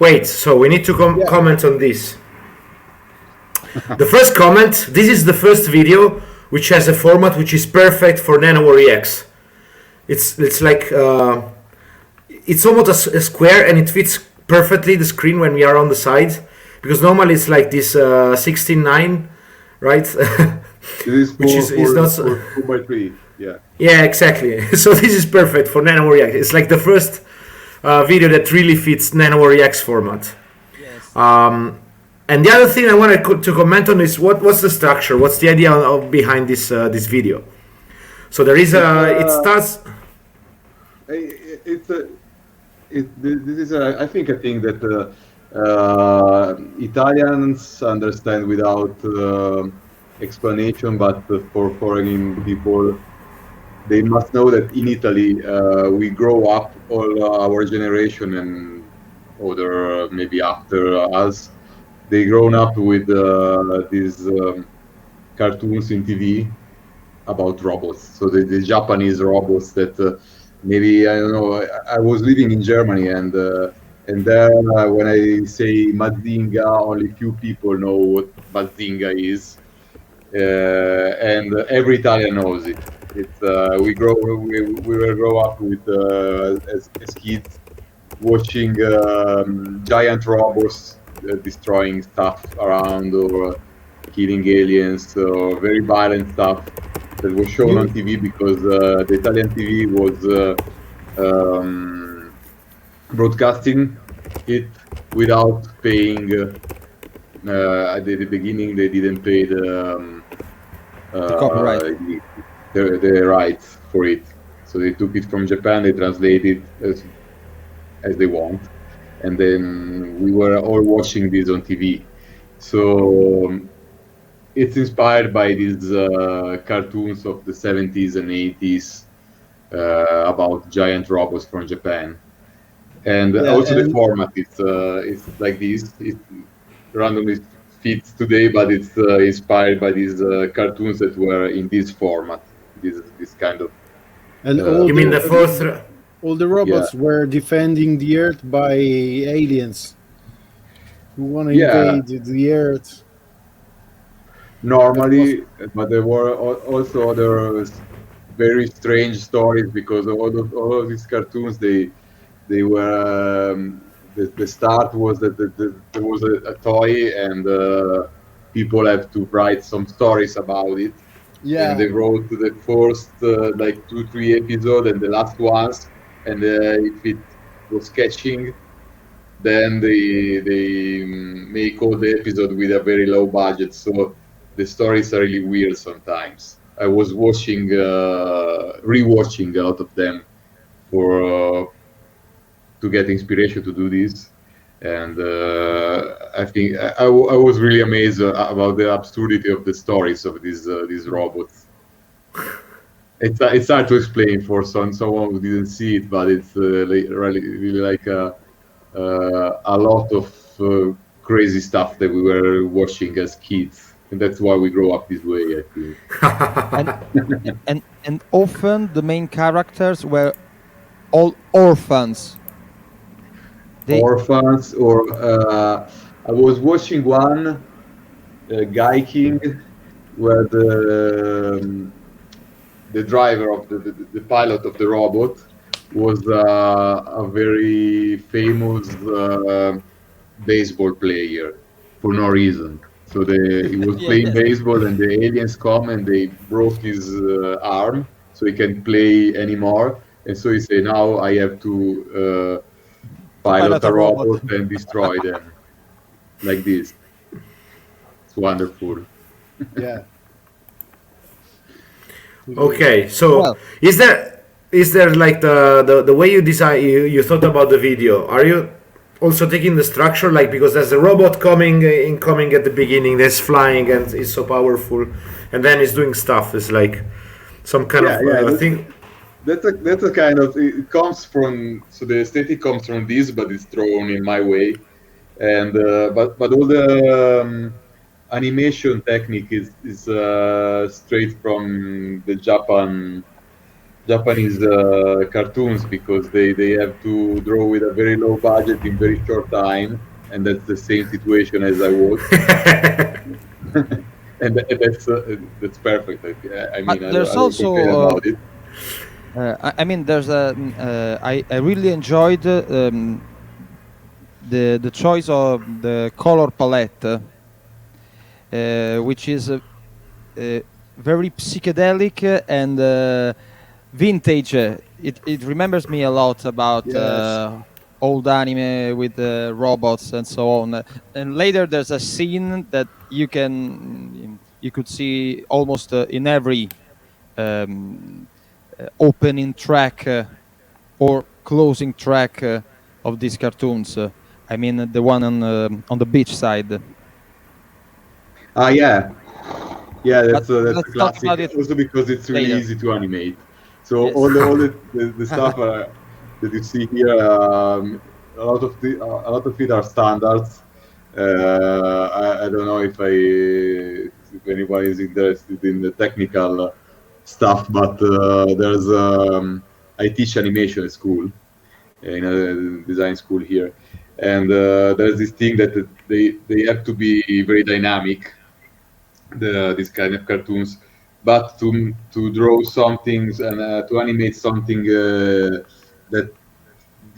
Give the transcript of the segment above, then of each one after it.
Wait, so we need to Yeah. comment on this. The first comment, this is the first video which has a format which is perfect for Nanowar Reacts. It's like it's almost a square and it fits perfectly the screen when we are on the side, because normally it's like this 16:9, right? This is Which is not for 2x3. Yeah. yeah, exactly. So this is perfect for Nanowar Reacts. It's like the first video that really fits Nanowar Reacts format. Yes. And the other thing I wanted to comment on is what's the structure? What's the idea behind this video? So there is it starts. It's a this is a, I think a thing that Italians understand without explanation, but for foreign people, they must know that in Italy we grow up, all our generation and other maybe after us, they grown up with these cartoons in TV about robots. So the Japanese robots that maybe I don't know. I was living in Germany, and there when I say Mazinga, only few people know what Mazinga is, and every Italian knows it. It's we will grow up with as kids watching giant robots destroying stuff around or killing aliens or very violent stuff that was shown on TV because the Italian TV was broadcasting it without paying. At the beginning, they didn't pay the copyright. the rights for it, so they took it from Japan. They translated as they want, and then we were all watching this on TV. So it's inspired by these cartoons of the 70s and 80s about giant robots from Japan, and also the format. It's like this. It randomly fits today, but it's inspired by these cartoons that were in this format. This kind of. And You mean the fourth? all the robots were defending the Earth by aliens who want to invade the Earth. Normally, but there were also other very strange stories because all of these cartoons they were the start was that there was a toy and people have to write some stories about it. Yeah. And they wrote the first like 2-3 episodes and the last ones, and if it was catching, then they make all the episode with a very low budget. So the stories are really weird sometimes. I was watching, rewatching a lot of them for to get inspiration to do this, and I think I was really amazed about the absurdity of the stories of these robots. It's hard to explain for someone who didn't see it, but it's really like a lot of crazy stuff that we were watching as kids, and that's why we grow up this way, I think. and often the main characters were all orphans. Orphans, or I was watching one Guy King, where the driver of the pilot of the robot was a very famous baseball player for no reason. So he was playing baseball, and the aliens come and they broke his arm, so he can't play anymore. And so he said, "Now I have to pilot a robot and destroy them," like this. It's wonderful. Yeah. Okay, so is there like the way you design you thought about the video? Are you also taking the structure, like, because there's a robot coming at the beginning, that's flying and is so powerful, and then it's doing stuff. It's like some kind of thing. That's a kind of, it comes from, so the aesthetic comes from this, but it's thrown in my way, and but all the animation technique is straight from the Japanese cartoons because they have to draw with a very low budget in very short time, and that's the same situation as I was. And that's perfect. I But mean, there's I don't complain also, about it. I mean, there's a. I really enjoyed the choice of the color palette, which is very psychedelic and vintage. It remembers me a lot about Yes. old anime with robots and so on. And later there's a scene that you could see almost in every um, opening track or closing track of these cartoons. I mean the one on the beach side. Yeah, yeah, But that's a let's talk classic. about it Also because it's really later. easy to animate. So Yes. the stuff that you see here, a lot of it are standards. I don't know if anybody is interested in the technical stuff, but I teach animation at school, in a design school here, and there's this thing that they have to be very dynamic, these kind of cartoons, but to draw something and to animate something that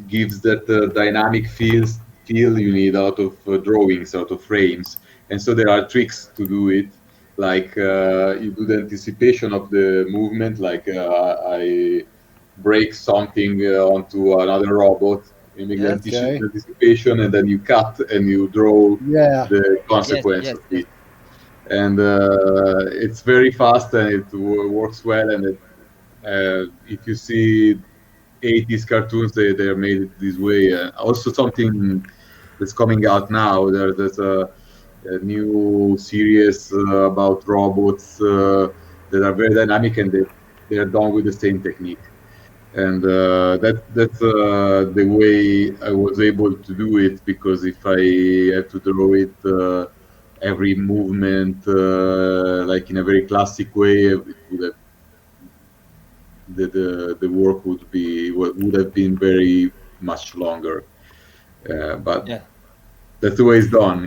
gives that dynamic feel, you need a lot of drawings, a lot of frames, and so there are tricks to do it. Like you do the anticipation of the movement, like I break something onto another robot. You make the Yes. Okay. anticipation, and then you cut and you draw Yeah. the Yes. consequence Yes. of Yes. it. And it's very fast and it works well. And if you see 80s cartoons, they're made this way. Also, something that's coming out now. There's a new series about robots that are very dynamic, and they're done with the same technique. And that's the way I was able to do it, because if I had to draw it every movement like in a very classic way, it would have the work would have been very much longer. But Yeah. that's the way it's done.